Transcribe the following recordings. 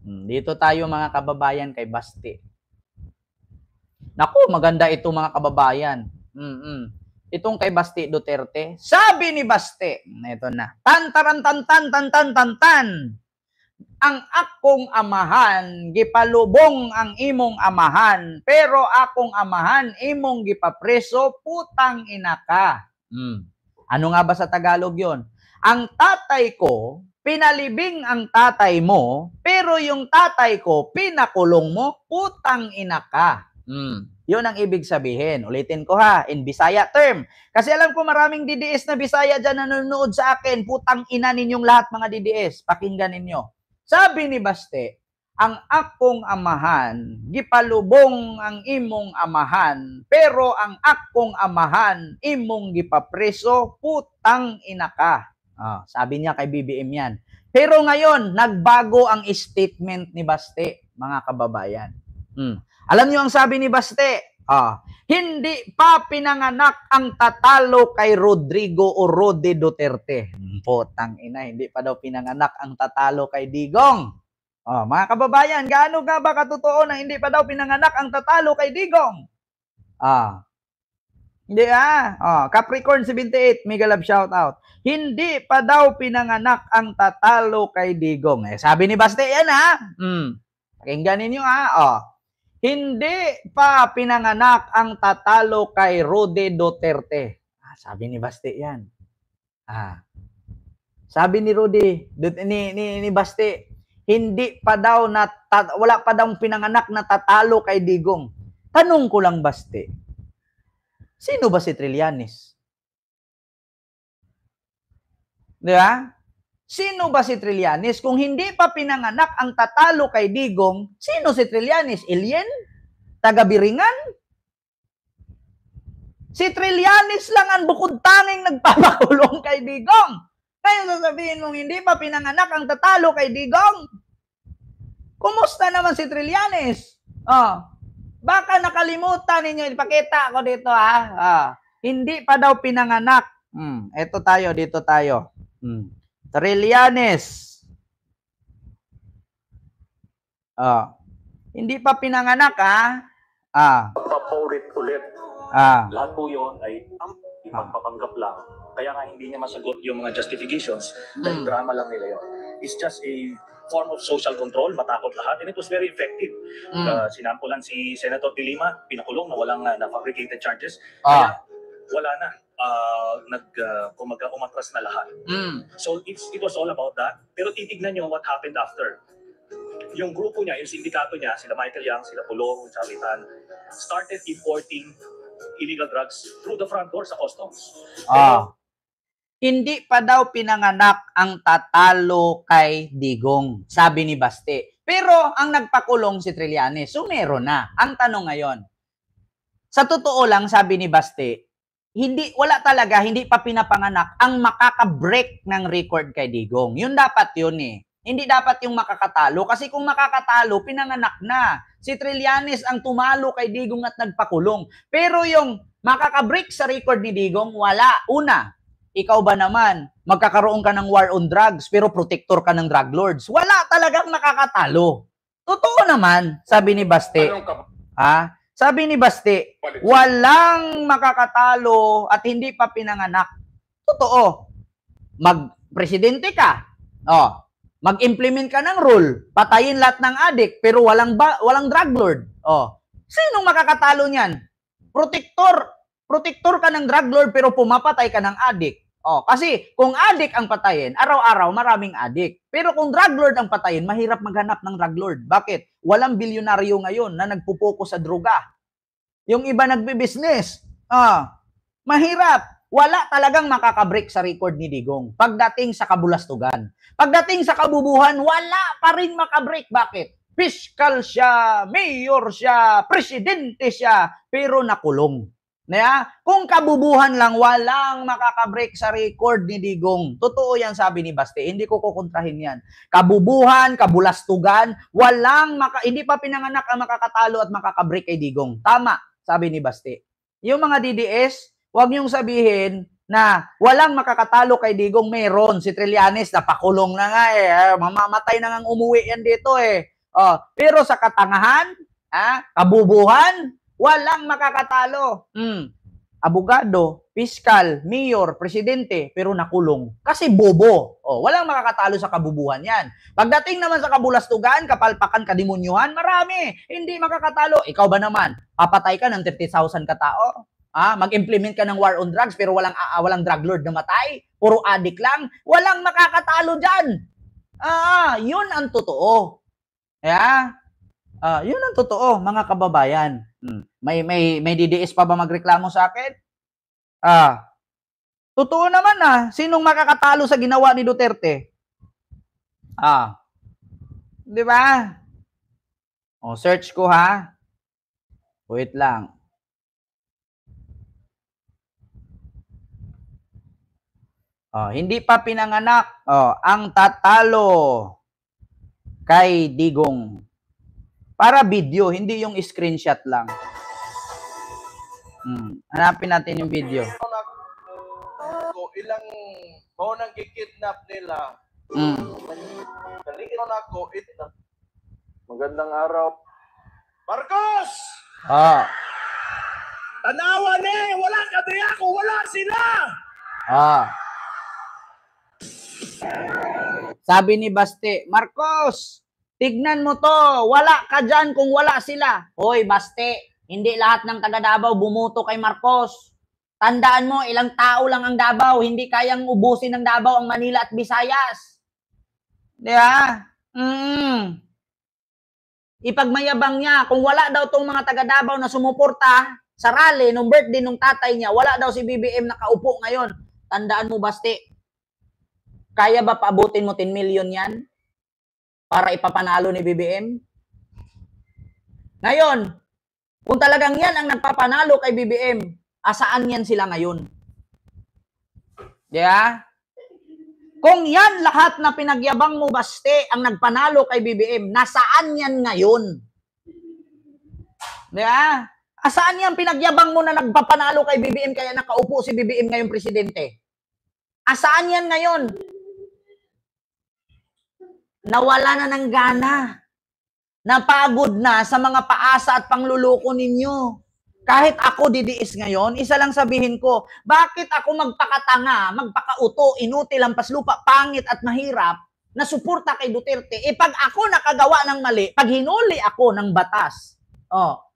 Dito tayo mga kababayan kay Basti. Naku, maganda ito mga kababayan. Itong kay Basti Duterte. Sabi ni Basti, ito na. Tan. Ang akong amahan, gipalubong ang imong amahan, pero akong amahan, imong gipapreso, putang ina ka. Ano nga ba sa Tagalog yon? Ang tatay ko, pinalibing ang tatay mo, pero yung tatay ko, pinakulong mo, putang ina ka. Yun ang ibig sabihin. Ulitin ko ha, in Bisaya term. Kasi alam ko maraming DDS na Bisaya dyan nanonood sa akin. Putang ina ninyong lahat mga DDS. Pakinggan ninyo. Sabi ni Baste, ang akong amahan, gipalubong ang imong amahan, pero ang akong amahan, imong gipapreso, putang ina ka. Sabi niya kay BBM yan. Pero ngayon, nagbago ang statement ni Baste, mga kababayan. Alam niyo ang sabi ni Baste? Hindi pa pinanganak ang tatalo kay Rodrigo o Rode Duterte. Putang ina, hindi pa daw pinanganak ang tatalo kay Digong. Mga kababayan, gaano nga ba katotoo na hindi pa daw pinanganak ang tatalo kay Digong? Hindi Capricorn 78, mega love shout out. Hindi pa daw pinanganak ang tatalo kay Digong. Sabi ni Baste yan Pakinggan ninyo Hindi pa pinanganak ang tatalo kay Rode Duterte. Sabi ni Baste yan. Sabi ni Rudy, ni Baste, hindi pa daw wala pa daw pinanganak na tatalo kay Digong. Tanong ko lang, Baste, sino ba si Trillanes? Di ba? Sino ba si Trillanes? Kung hindi pa pinanganak ang tatalo kay Digong, sino si Trillanes? Alien? Taga-Biringan? Si Trillanes lang ang bukod tanging nagpapakulong kay Digong. Kaya sasabihin mong hindi pa pinanganak ang tatalo kay Digong. Kumusta naman si Trillanes? Baka nakalimutan ninyo. Ipakita ko dito Hindi pa daw pinanganak. Ito tayo, dito tayo. Trillanes. Hindi pa pinanganak Paulit-ulit. Lahat po yun ay ipagpapanggap lang. Kaya nga hindi niya masagot yung mga justifications dahil drama lang nila yun. It's just a form of social control, matakot lahat, and it was very effective. Sinampulan si Senator De Lima, pinakulong na walang na-fabricated charges. Kaya wala na. Umatras na lahat. So it was all about that. Pero titignan nyo what happened after. Yung grupo niya, yung sindikato niya, sila Michael Yang, sila Pulong, Chalitan, started importing illegal drugs through the front door sa customs. Hindi pa daw pinanganak ang tatalo kay Digong, sabi ni Baste. Pero ang nagpakulong si Trillanes, so meron na. Ang tanong ngayon, sa totoo lang, sabi ni Baste, wala talaga, hindi pa pinapanganak ang makaka-break ng record kay Digong. Yun dapat yun Hindi dapat yung makakatalo. Kasi kung makakatalo, pinanganak na. Si Trillanes ang tumalo kay Digong at nagpakulong. Pero yung makaka-break sa record ni Digong, wala. Una, ikaw ba naman, magkakaroon ka ng war on drugs, pero protector ka ng drug lords. Wala talagang makakatalo. Totoo naman, sabi ni Baste. Sabi ni Baste, walang makakatalo at hindi pa pinanganak. Totoo. Mag-presidente ka. Mag-implement ka ng rule. Patayin lahat ng adik, pero walang drug lord. Sinong makakatalo niyan? Protector ka ng drug lord, pero pumapatay ka ng adik. Kasi kung adik ang patayin, araw-araw maraming adik. Pero kung drug lord ang patayin, mahirap maghanap ng drug lord. Bakit? Walang bilyonaryo ngayon na nagpupokus sa droga. Yung iba nagbi-business. Mahirap. Wala talagang makakabreak sa record ni Digong. Pagdating sa kabulastugan. Pagdating sa kabubuhan, wala pa rin makabreak. Bakit? Fiscal siya, mayor siya, presidente siya, pero nakulong. Kung kabubuhan lang, walang makakabreak sa record ni Digong. Totoo yan, sabi ni Baste. Hindi ko kukontrahin yan. Kabubuhan, kabulastugan, hindi pa pinanganak ang makakatalo at makakabreak kay Digong. Tama, sabi ni Baste. Yung mga DDS, huwag niyong sabihin na walang makakatalo kay Digong. Meron. Si Trillanes, napakulong na nga mamamatay na nga umuwi yan dito Oh, pero sa katangahan, kabubuhan, walang makakatalo. Abogado, piskal, mayor, presidente, pero nakulong. Kasi bobo. Oh, walang makakatalo sa kabubuhan yan. Pagdating naman sa kabulastugan, kapalpakan, kadimunyuhan, marami. Hindi makakatalo. Ikaw ba naman? Papatay ka ng 30,000 katao? Mag-implement ka ng war on drugs pero walang drug lord na matay? Puro addict lang? Walang makakatalo dyan. Yun ang totoo. Yun ang totoo, mga kababayan. May DDS pa ba magreklamo sa akin? Totoo naman sinong makakatalo sa ginawa ni Duterte? Di ba? Search ko ha. Wait lang. Hindi pa pinanganak ang tatalo kay Digong. Para video, hindi yung screenshot lang. Hanapin natin yung video. Ilang nang kikidnap nila. Naligyan ako Magandang araw. Marcos! Tanawa wala ka diya ako, wala sila! Sabi ni Baste, Marcos, tignan mo to, wala ka dyan kung wala sila. Hoy, Baste, hindi lahat ng taga Davao bumuto kay Marcos. Tandaan mo, ilang tao lang ang Davao, hindi kayang ubusin ng Davao ang Manila at Visayas. Diba? Ipagmayabang niya, kung wala daw tong mga taga Davao na sumuporta sa rally nung birthday nung tatay niya, wala daw si BBM nakaupo ngayon. Tandaan mo, Baste, kaya ba paabutin mo 10 million yan para ipapanalo ni BBM? Ngayon, kung talagang yan ang nagpapanalo kay BBM, asaan yan sila ngayon? Yeah? Kung yan lahat na pinagyabang mo, Baste, ang nagpanalo kay BBM, nasaan yan ngayon? Yeah? Asaan yan pinagyabang mo na nagpapanalo kay BBM kaya nakaupo si BBM ngayong presidente? Asaan yan ngayon? Nawala na ng gana. Napagod na sa mga paasa at pangluloko ninyo. Kahit ako didiis ngayon, isa lang sabihin ko, bakit ako magpakatanga, magpakauto, inutil, lampas lupa, pangit at mahirap na suporta kay Duterte? Pag ako nakagawa ng mali, pag hinuli ako ng batas,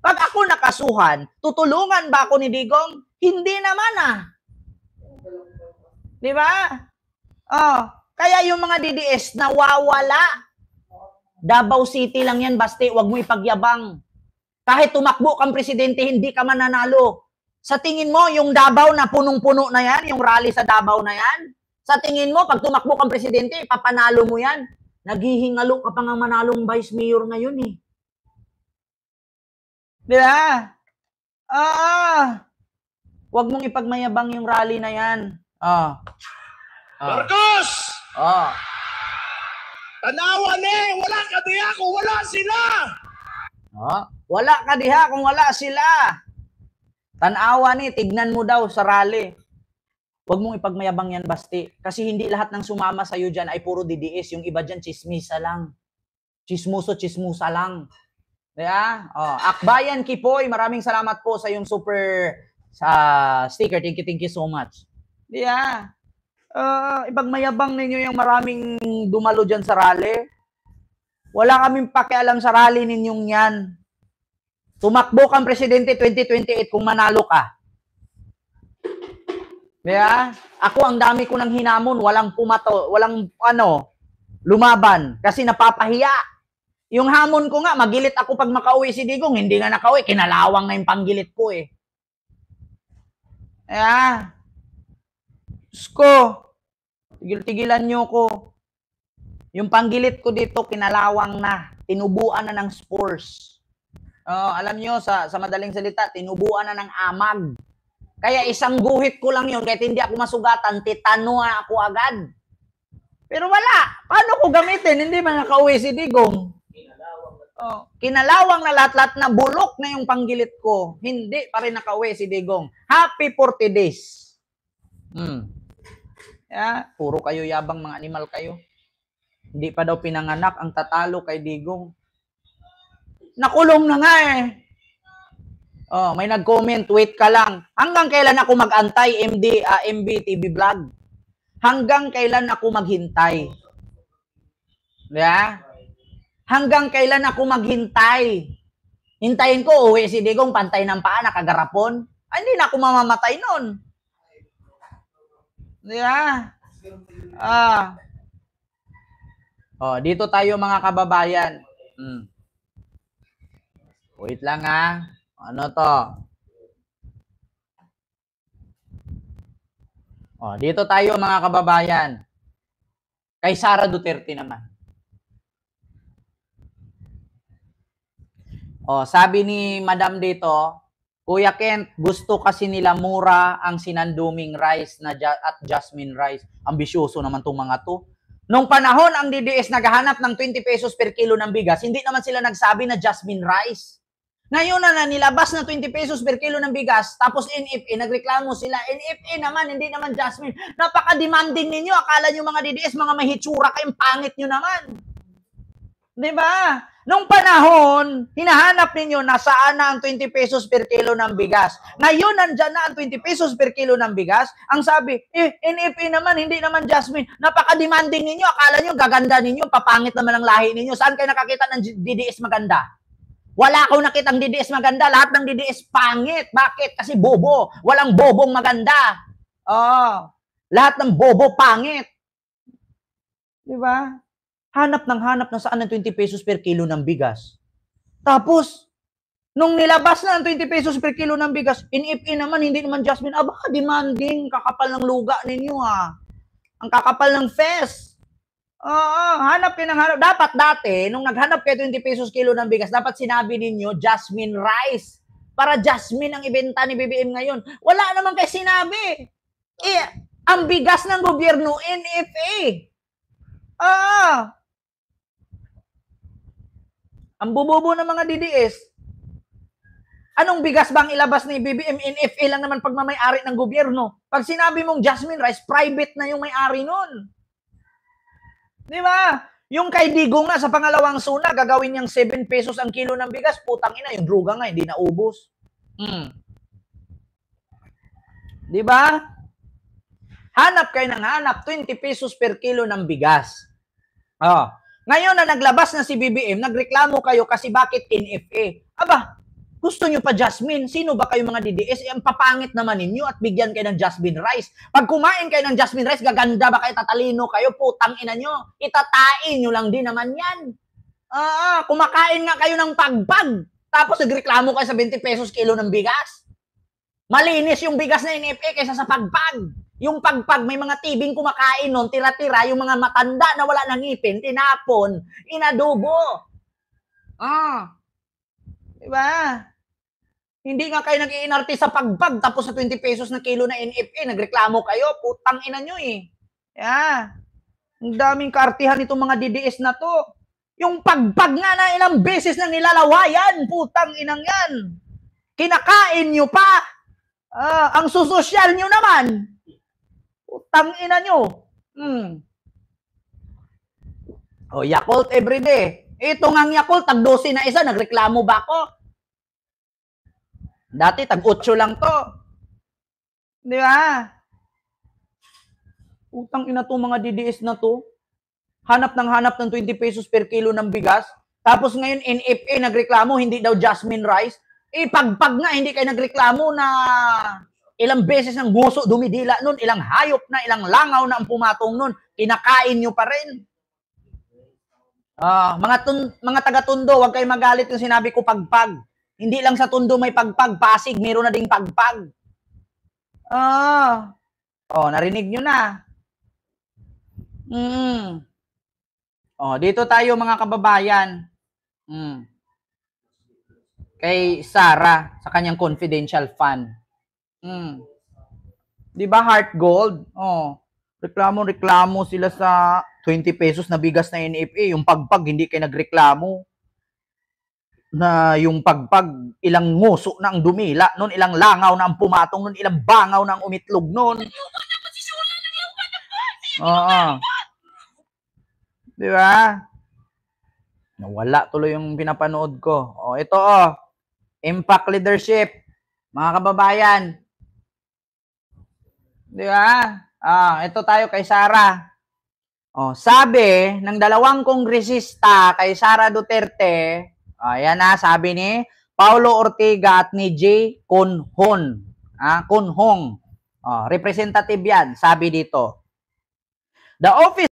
pag ako nakasuhan, tutulungan ba ako ni Digong? Hindi naman Di ba? Kaya yung mga DDS nawawala. Davao City lang yan, Baste, wag mo ipagyabang. Kahit tumakbo kang presidente, hindi ka mananalo. Sa tingin mo, yung Davao na punong-puno na yan, yung rally sa Davao na yan, sa tingin mo, pag tumakbo kang presidente, papanalo mo yan. Naghihingalo ka pa nga manalong vice mayor ngayon Di ba? Wag mong ipagmayabang yung rally na yan. Marcos! Tanawa wala ka diya ako, wala sila! Wala ka diha kung wala sila. Tanawa tignan mo daw sa rally. Huwag mong ipagmayabang yan, Basti. Kasi hindi lahat ng sumama sa'yo dyan ay puro DDS. Yung iba dyan, chismisa lang. Chismusa lang. Diba? Akbayan Kipoy, maraming salamat po sa yung super sticker. Thank you so much. Diba? Ipagmayabang ninyo yung maraming dumalo dyan sa rally. Wala kaming pakialam sa rally ninyong yan. Tumakbo kang presidente 2028 kung manalo ka. Diba? Ako ang dami ko ng hinamon, walang pumato, walang lumaban kasi napapahiya. Yung hamon ko nga, magilit ako pag makauwi si Digong, hindi nga nakauwi, kinalawang na yung panggilit ko Diyos ko, tigil-tigilan nyo ko. Yung panggilit ko dito, kinalawang na. Tinubuan na ng spores. Alam nyo, sa madaling salita, tinubuan na ng amag. Kaya isang guhit ko lang yun, kahit hindi ako masugatan, titano na ako agad. Pero wala. Paano ko gamitin? Hindi man nakauwi si Digong. Kinalawang na lahat-lahat na bulok na yung panggilit ko. Hindi pa rin nakauwi si Digong. Happy 40 days. Puro kayo yabang mga animal kayo. Hindi pa daw pinanganak ang tatalo kay Digong. Nakulong na nga eh. Oh, may nag-comment, wait ka lang. Hanggang kailan ako mag-antay, MBTV vlog? Hanggang kailan ako maghintay? Yeah? Hanggang kailan ako maghintay? Hintayin ko, uwi si Digong, pantay ng paa, nakagarapon. Ay, hindi na ako mamamatay nun. Yeah? Oh, dito tayo mga kababayan. Wait lang ha. Ano to? Oh, dito tayo mga kababayan. Kay Sara Duterte naman. Oh, sabi ni Madam dito, Kuya Kent, gusto kasi nila mura ang sinanduming rice at jasmine rice. Ambisyoso naman tong mga to. Nung panahon ang DDS naghahanap ng 20 pesos per kilo ng bigas, hindi naman sila nagsabi na jasmine rice. Ngayon na nilabas na 20 pesos per kilo ng bigas, tapos NFA, nagreklamo sila. NFA naman, hindi naman jasmine. Napaka-demanding ninyo. Akala nyo mga DDS, mga mahitsura kayong pangit nyo naman. Diba? Nung panahon, hinahanap ninyo nasaan na ang 20 pesos per kilo ng bigas. Ngayon, nandyan na ang 20 pesos per kilo ng bigas. Ang sabi, NFA naman, hindi naman jasmine. Napaka-demanding ninyo. Akala nyo, gaganda ninyo. Papangit naman ang lahi ninyo. Saan kayo nakakita ng DDS maganda? Wala akong nakitang DDS maganda. Lahat ng DDS pangit. Bakit? Kasi bobo. Walang bobong maganda. Oh, lahat ng bobo pangit. Diba? Hanap ng saan ng 20 pesos per kilo ng bigas. Tapos, nung nilabas na ang 20 pesos per kilo ng bigas, NFA naman, hindi naman jasmine. Aba, demanding. Kakapal ng luga ninyo ha. Ang kakapal ng fest. Hanap kayo ng hanap. Dapat dati, nung naghanap kayo 20 pesos kilo ng bigas, dapat sinabi ninyo, jasmine rice. Para jasmine ang ibenta ni BBM ngayon. Wala naman kayo sinabi. Ang bigas ng gobyerno, NFA. Ang bubobo ng mga DDS. Anong bigas bang ilabas ni BBM? NFA lang naman pagmamay-ari ng gobyerno. Pag sinabi mong jasmine rice, private na yung may-ari nun. Di ba? Yung kay Digong nga sa pangalawang suna, gagawin niyang 7 pesos ang kilo ng bigas, putang ina, yung druga nga, hindi naubos. Di ba? Hanap kayo ng hanap, 20 pesos per kilo ng bigas. Ngayon na naglabas na si BBM, nagreklamo kayo kasi bakit NFA? Aba, gusto nyo pa jasmine? Sino ba kayo mga DDS? Ang papangit naman ninyo at bigyan kayo ng jasmine rice. Pag kumain kayo ng jasmine rice, gaganda ba kayo, tatalino kayo? Putang ina nyo. Itatain nyo lang din naman yan. Kumakain nga kayo ng pagpag. Tapos nagreklamo kayo sa 20 pesos kilo ng bigas. Malinis yung bigas na NFA kaysa sa pagpag. Yung pagpag, may mga tibing kumakain nun, tira-tira, yung mga matanda na wala nang ngipin, tinapon, inadobo. Diba? Hindi nga kayo nag-iinarte sa pagpag, tapos sa 20 pesos na kilo na NFA, nagreklamo kayo, putang ina nyo eh. Ang daming kaartihan itong mga DDS na to. Yung pagpag nga na ilang beses nang nilalawayan, putang inang yan. Kinakain nyo pa. Ang susosyal nyo naman. Putang ina nyo. Yakult everyday. Ito nga Yakult, tag-12 na isa, nagreklamo ba ako? Dati, tag-8 lang to. Di ba? Utang ina to mga DDS na to. Hanap ng 20 pesos per kilo ng bigas. Tapos ngayon, NFA nagreklamo, hindi daw jasmine rice. Pagpag nga, hindi kayo nagreklamo na ilang beses ng guso dumidila nun, ilang hayop na, ilang langaw na ang pumatong nun. Kinakain nyo pa rin. Mga taga-Tondo, huwag kayo magalit kung sinabi ko pagpag. Hindi lang sa Tondo may pagpag, Pasig, meron na ding pagpag. Narinig nyo na. Dito tayo mga kababayan. Kay Sara, sa kanyang confidential fund. Di ba Heart Gold? Reklamo sila sa 20 pesos na bigas na NFA. Yung pagpag, hindi kayo nagreklamo. Na yung pagpag, ilang nguso na ang dumila nun, ilang langaw na ang pumatong nun, ilang bangaw na ang umitlog nun. Di ba? Nawala tuloy yung pinapanood ko. O, ito oh. Impact leadership. Mga kababayan. Di ba? Ito tayo kay Sara. Oh, sabi ng dalawang kongresista kay Sara Duterte, ayan na, sabi ni Paulo Ortiga at ni J. Kunhon. Kunhong. Representative yan, sabi dito. The office